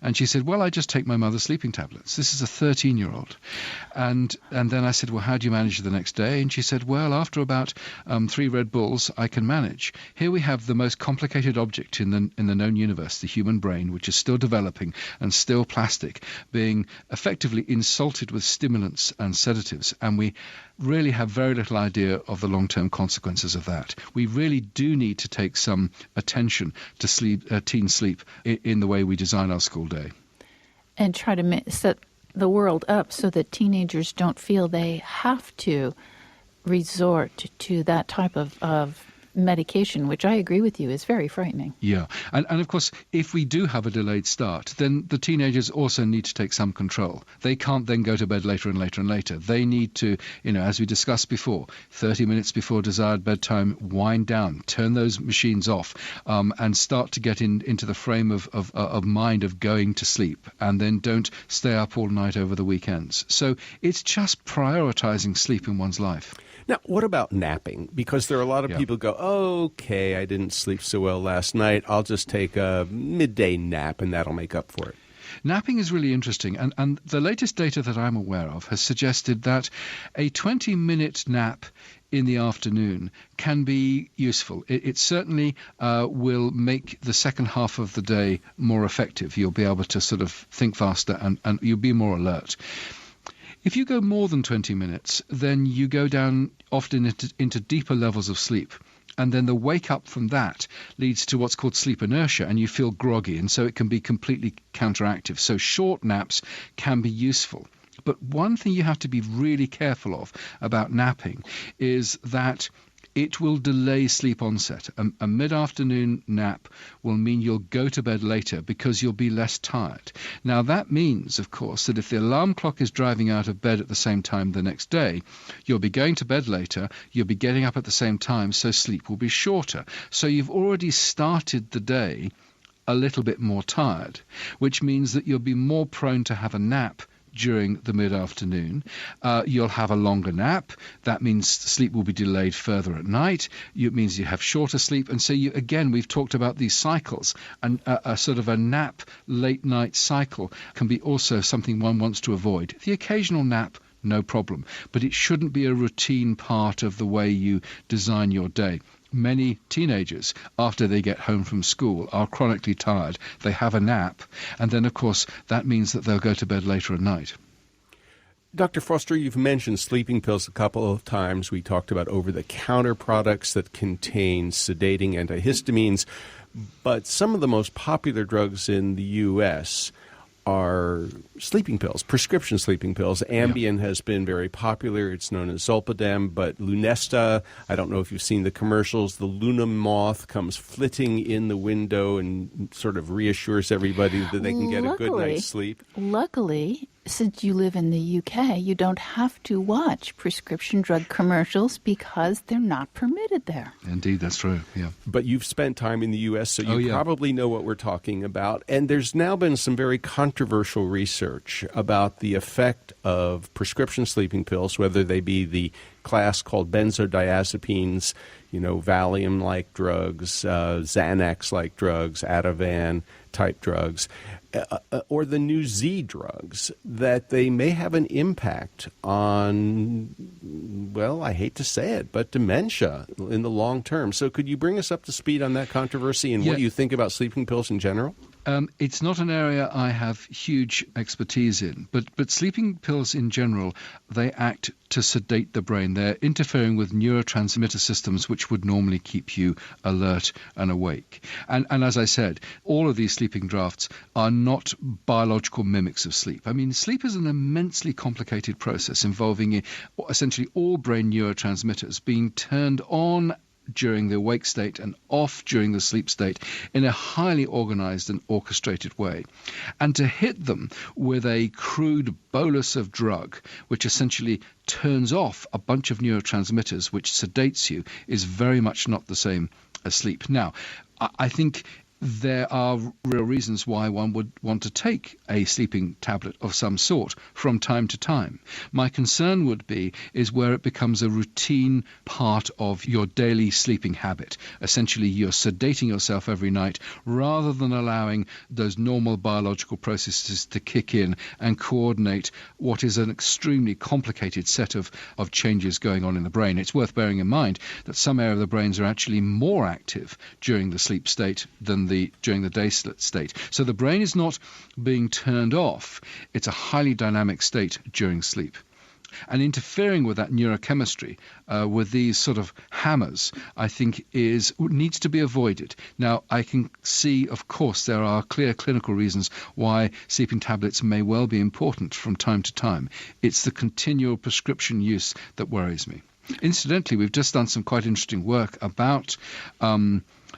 And she said, well, I just take my mother's sleeping tablets. This is a 13-year-old. And then I said, well, how do you manage the next day? And she said, well, after about 3 Red Bulls, I can manage. Here we have the most complicated object in the known universe, the human brain, which is still developing and still plastic, being effectively insulted with stimulants and sedatives. And we really have very little idea of the long-term consequences of that. We really do need to take some attention to teen sleep in the way we design our school day. And try to set the world up so that teenagers don't feel they have to resort to that type of medication, which I agree with you is very frightening. Yeah. And of course, if we do have a delayed start, then the teenagers also need to take some control. They can't then go to bed later and later and later. They need to, you know, as we discussed before, 30 minutes before desired bedtime, wind down, turn those machines off, and start to get into the frame of mind of going to sleep, and then don't stay up all night over the weekends. So it's just prioritizing sleep in one's life. Now, what about napping? Because there are a lot of people go, okay, I didn't sleep so well last night. I'll just take a midday nap and that'll make up for it. Napping is really interesting, and the latest data that I'm aware of has suggested that a 20-minute nap in the afternoon can be useful. It certainly will make the second half of the day more effective. You'll be able to sort of think faster and you'll be more alert. If you go more than 20 minutes, then you go down often into deeper levels of sleep. And then the wake up from that leads to what's called sleep inertia, and you feel groggy, and so it can be completely counteractive. So short naps can be useful. But one thing you have to be really careful of about napping is that it will delay sleep onset. A mid-afternoon nap will mean you'll go to bed later because you'll be less tired. Now, that means, of course, that if the alarm clock is driving out of bed at the same time the next day, you'll be going to bed later, you'll be getting up at the same time, so sleep will be shorter. So you've already started the day a little bit more tired, which means that you'll be more prone to have a nap during the mid-afternoon. You'll have a longer nap. That means sleep will be delayed further at night. It means you have shorter sleep. And so, we've talked about these cycles. And a sort of a nap late-night cycle can be also something one wants to avoid. The occasional nap, no problem. But it shouldn't be a routine part of the way you design your day. Many teenagers, after they get home from school, are chronically tired. They have a nap, and then, of course, that means that they'll go to bed later at night. Dr. Foster, you've mentioned sleeping pills a couple of times. We talked about over-the-counter products that contain sedating antihistamines, but some of the most popular drugs in the U.S. are sleeping pills, prescription sleeping pills. Ambien has been very popular. It's known as Zolpidem, but Lunesta, I don't know if you've seen the commercials. The Luna moth comes flitting in the window and sort of reassures everybody that they can get a good night's sleep. Luckily, since you live in the UK, you don't have to watch prescription drug commercials because they're not permitted there. Indeed, that's true, yeah. But you've spent time in the U.S., so you probably know what we're talking about. And there's now been some very controversial research about the effect of prescription sleeping pills, whether they be the class called benzodiazepines, Valium-like drugs, Xanax-like drugs, Ativan-type drugs, or the new Z drugs, that they may have an impact on, well, I hate to say it, but dementia in the long term. So could you bring us up to speed on that controversy and what you think about sleeping pills in general? It's not an area I have huge expertise in, but sleeping pills in general, they act to sedate the brain. They're interfering with neurotransmitter systems which would normally keep you alert and awake. And as I said, all of these sleeping drafts are not biological mimics of sleep. I mean, sleep is an immensely complicated process involving essentially all brain neurotransmitters being turned on during the awake state and off during the sleep state in a highly organized and orchestrated way. And to hit them with a crude bolus of drug, which essentially turns off a bunch of neurotransmitters, which sedates you, is very much not the same as sleep. Now, I think there are real reasons why one would want to take a sleeping tablet of some sort from time to time. My concern would be is where it becomes a routine part of your daily sleeping habit. Essentially, you're sedating yourself every night rather than allowing those normal biological processes to kick in and coordinate what is an extremely complicated set of changes going on in the brain. It's worth bearing in mind that some areas of the brains are actually more active during the sleep state than during the day state. So the brain is not being turned off. It's a highly dynamic state during sleep. And interfering with that neurochemistry with these sort of hammers, I think, needs to be avoided. Now, I can see, of course, there are clear clinical reasons why sleeping tablets may well be important from time to time. It's the continual prescription use that worries me. Incidentally, we've just done some quite interesting work about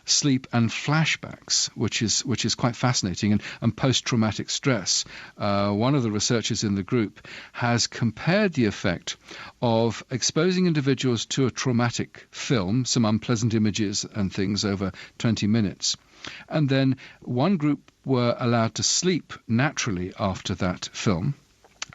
sleep and flashbacks, which is quite fascinating, and post-traumatic stress. One of the researchers in the group has compared the effect of exposing individuals to a traumatic film, some unpleasant images and things over 20 minutes. And then one group were allowed to sleep naturally after that film,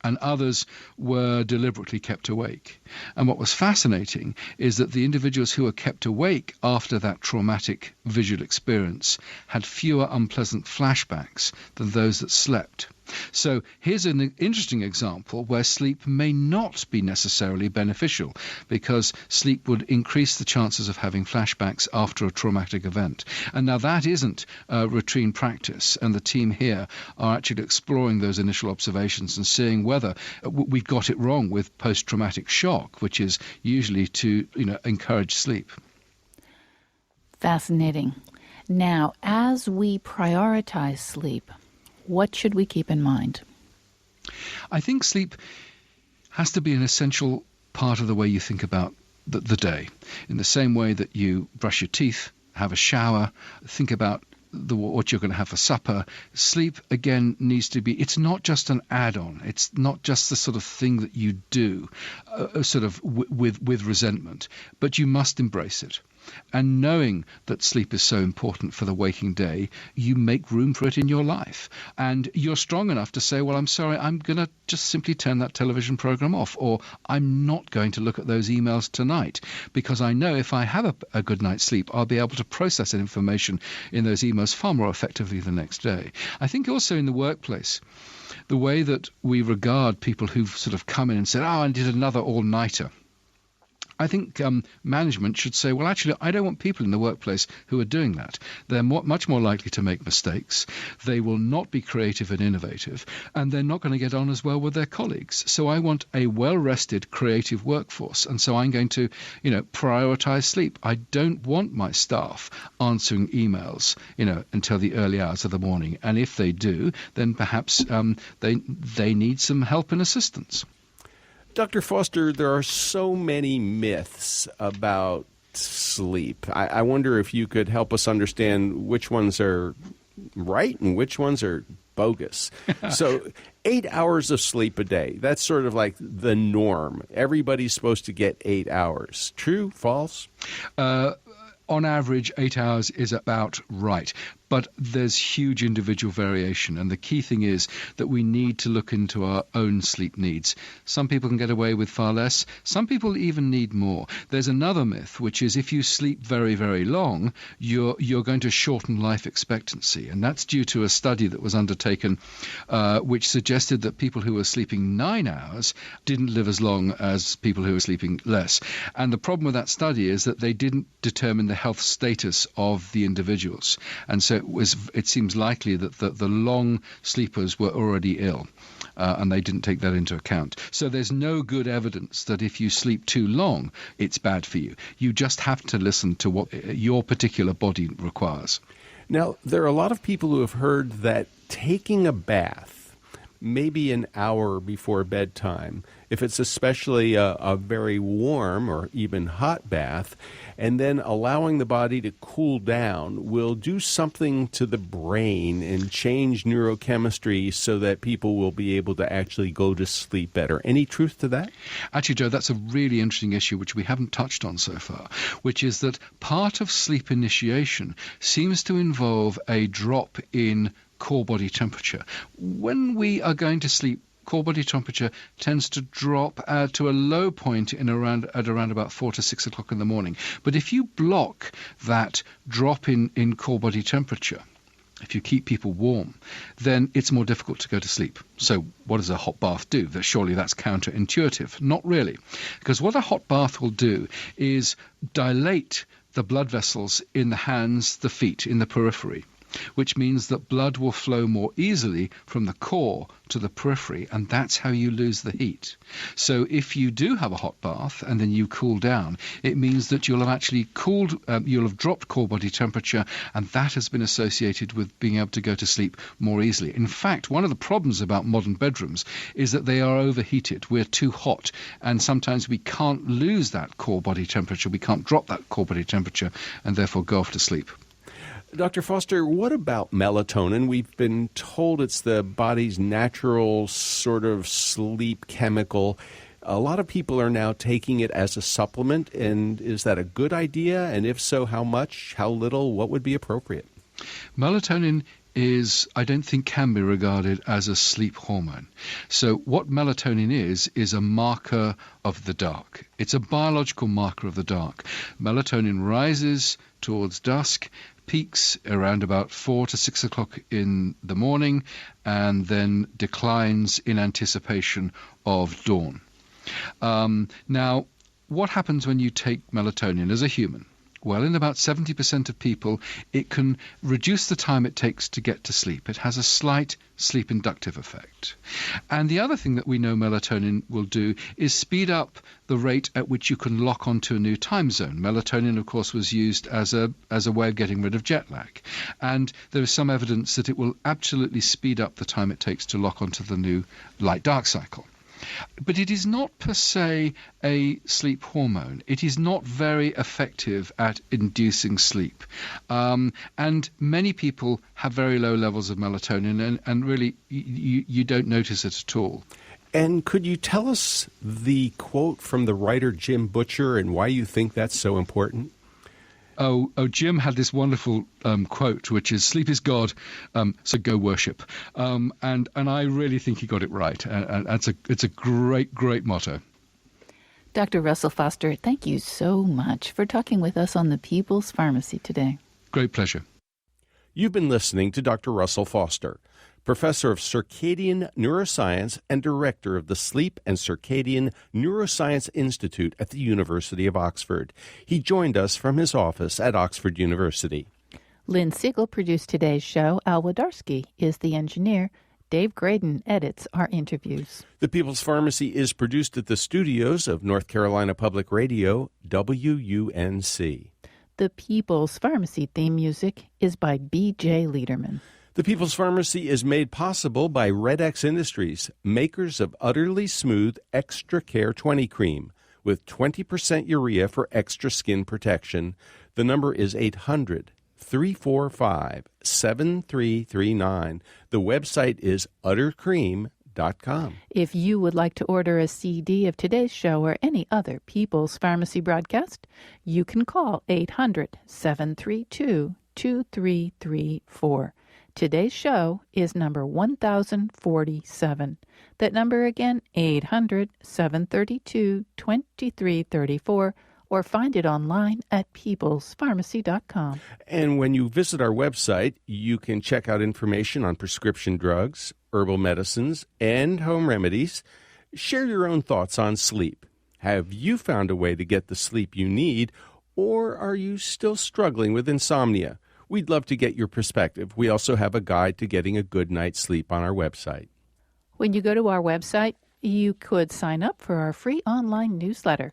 and others were deliberately kept awake. And what was fascinating is that the individuals who were kept awake after that traumatic visual experience had fewer unpleasant flashbacks than those that slept. So here's an interesting example where sleep may not be necessarily beneficial, because sleep would increase the chances of having flashbacks after a traumatic event. And now that isn't routine practice, and the team here are actually exploring those initial observations and seeing whether we've got it wrong with post-traumatic shock, which is usually to encourage sleep. Fascinating. Now, as we prioritize sleep, what should we keep in mind? I think sleep has to be an essential part of the way you think about the day. In the same way that you brush your teeth, have a shower, think about what you're going to have for supper. Sleep, again, needs to be, it's not just an add-on. It's not just the sort of thing that you do with resentment, but you must embrace it. And knowing that sleep is so important for the waking day, you make room for it in your life. And you're strong enough to say, well, I'm sorry, I'm going to just simply turn that television program off, or I'm not going to look at those emails tonight, because I know if I have a good night's sleep, I'll be able to process that information in those emails far more effectively the next day. I think also in the workplace, the way that we regard people who've sort of come in and said, I did another all-nighter. I think management should say, well, actually, I don't want people in the workplace who are doing that. They're much more likely to make mistakes. They will not be creative and innovative, and they're not going to get on as well with their colleagues. So I want a well-rested, creative workforce, and so I'm going to, prioritize sleep. I don't want my staff answering emails, until the early hours of the morning. And if they do, then perhaps they need some help and assistance. Dr. Foster, there are so many myths about sleep. I wonder if you could help us understand which ones are right and which ones are bogus. So 8 hours of sleep a day, that's sort of like the norm. Everybody's supposed to get 8 hours. True? False? On average, 8 hours is about right. But there's huge individual variation, and the key thing is that we need to look into our own sleep needs. Some people can get away with far less. Some people even need more. There's another myth, which is if you sleep very, very long, you're going to shorten life expectancy, and that's due to a study that was undertaken which suggested that people who were sleeping 9 hours didn't live as long as people who were sleeping less. And the problem with that study is that they didn't determine the health status of the individuals, and so it seems likely that the long sleepers were already ill, and they didn't take that into account. So there's no good evidence that if you sleep too long, it's bad for you. You just have to listen to what your particular body requires. Now, there are a lot of people who have heard that taking a bath, maybe an hour before bedtime, if it's especially a very warm or even hot bath, and then allowing the body to cool down will do something to the brain and change neurochemistry so that people will be able to actually go to sleep better. Any truth to that? Actually, Joe, that's a really interesting issue which we haven't touched on so far, which is that part of sleep initiation seems to involve a drop in core body temperature. When we are going to sleep, core body temperature tends to drop to a low point at around about 4 to 6 o'clock in the morning. But if you block that drop in core body temperature, if you keep people warm, then it's more difficult to go to sleep. So what does a hot bath do? Surely that's counterintuitive. Not really. Because what a hot bath will do is dilate the blood vessels in the hands, the feet, in the periphery, which means that blood will flow more easily from the core to the periphery, and that's how you lose the heat. So if you do have a hot bath and then you cool down, it means that you'll have actually you'll have dropped core body temperature, and that has been associated with being able to go to sleep more easily. In fact, one of the problems about modern bedrooms is that they are overheated. We're too hot, and sometimes we can't lose that core body temperature. We can't drop that core body temperature and therefore go off to sleep. Dr. Foster, what about melatonin? We've been told it's the body's natural sort of sleep chemical. A lot of people are now taking it as a supplement, and is that a good idea? And if so, how much, how little, what would be appropriate? Melatonin I don't think can be regarded as a sleep hormone. So what melatonin is a marker of the dark. It's a biological marker of the dark. Melatonin rises towards dusk, peaks around about 4 to 6 o'clock in the morning, and then declines in anticipation of dawn. Now, what happens when you take melatonin as a human? Well, in about 70% of people, it can reduce the time it takes to get to sleep. It has a slight sleep inductive effect. And the other thing that we know melatonin will do is speed up the rate at which you can lock onto a new time zone. Melatonin, of course, was used as a way of getting rid of jet lag. And there is some evidence that it will absolutely speed up the time it takes to lock onto the new light-dark cycle. But it is not per se a sleep hormone. It is not very effective at inducing sleep. And many people have very low levels of melatonin, and really you don't notice it at all. And could you tell us the quote from the writer Jim Butcher and why you think that's so important? Jim had this wonderful quote, which is, "Sleep is God, so go worship." And I really think he got it right. And it's a great, great motto. Dr. Russell Foster, thank you so much for talking with us on the People's Pharmacy today. Great pleasure. You've been listening to Dr. Russell Foster, Professor of Circadian Neuroscience and Director of the Sleep and Circadian Neuroscience Institute at the University of Oxford. He joined us from his office at Oxford University. Lynn Siegel produced today's show. Al Wadarsky is the engineer. Dave Graydon edits our interviews. The People's Pharmacy is produced at the studios of North Carolina Public Radio, WUNC. The People's Pharmacy theme music is by B.J. Liederman. The People's Pharmacy is made possible by Red X Industries, makers of Utterly Smooth Extra Care 20 Cream, with 20% urea for extra skin protection. The number is 800-345-7339. The website is uttercream.com. If you would like to order a CD of today's show or any other People's Pharmacy broadcast, you can call 800-732-2334. Today's show is number 1047. That number again, 800-732-2334, or find it online at peoplespharmacy.com. And when you visit our website, you can check out information on prescription drugs, herbal medicines, and home remedies. Share your own thoughts on sleep. Have you found a way to get the sleep you need, or are you still struggling with insomnia? We'd love to get your perspective. We also have a guide to getting a good night's sleep on our website. When you go to our website, you could sign up for our free online newsletter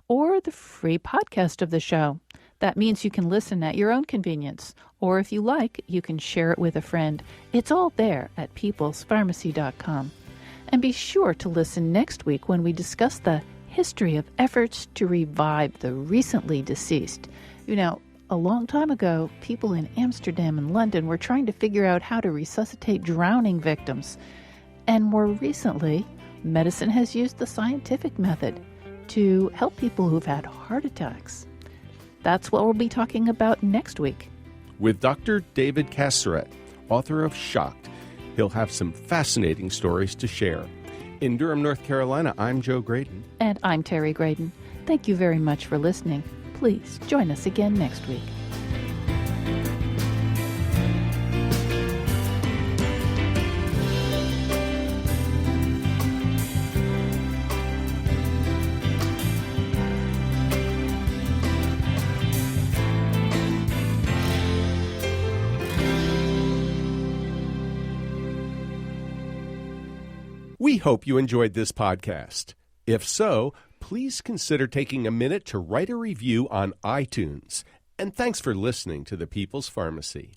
or the free podcast of the show. That means you can listen at your own convenience, or if you like, you can share it with a friend. It's all there at peoplespharmacy.com. And be sure to listen next week when we discuss the history of efforts to revive the recently deceased. You know, a long time ago, people in Amsterdam and London were trying to figure out how to resuscitate drowning victims. And more recently, medicine has used the scientific method to help people who've had heart attacks. That's what we'll be talking about next week. With Dr. David Casseret, author of Shocked. He'll have some fascinating stories to share. In Durham, North Carolina, I'm Joe Graydon. And I'm Terry Graydon. Thank you very much for listening. Please join us again next week. We hope you enjoyed this podcast. If so, please consider taking a minute to write a review on iTunes. And thanks for listening to The People's Pharmacy.